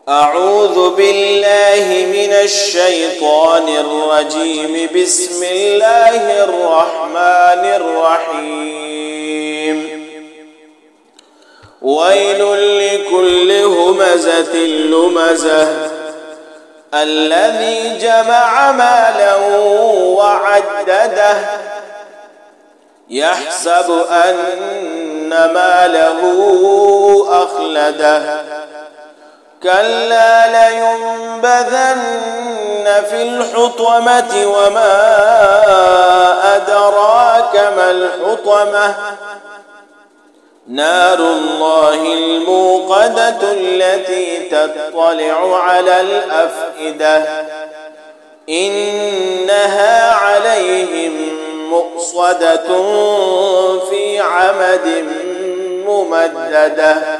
أعوذ بالله من الشيطان الرجيم. بسم الله الرحمن الرحيم. ويل لكل همزة لمزة الذي جمع مالا وعدده يحسب أن ماله أخلده كلا لينبذن في الحطمة وما أدراك ما الحطمة نار الله الموقدة التي تطلع على الأفئدة إنها عليهم مؤصدة في عمد ممددة.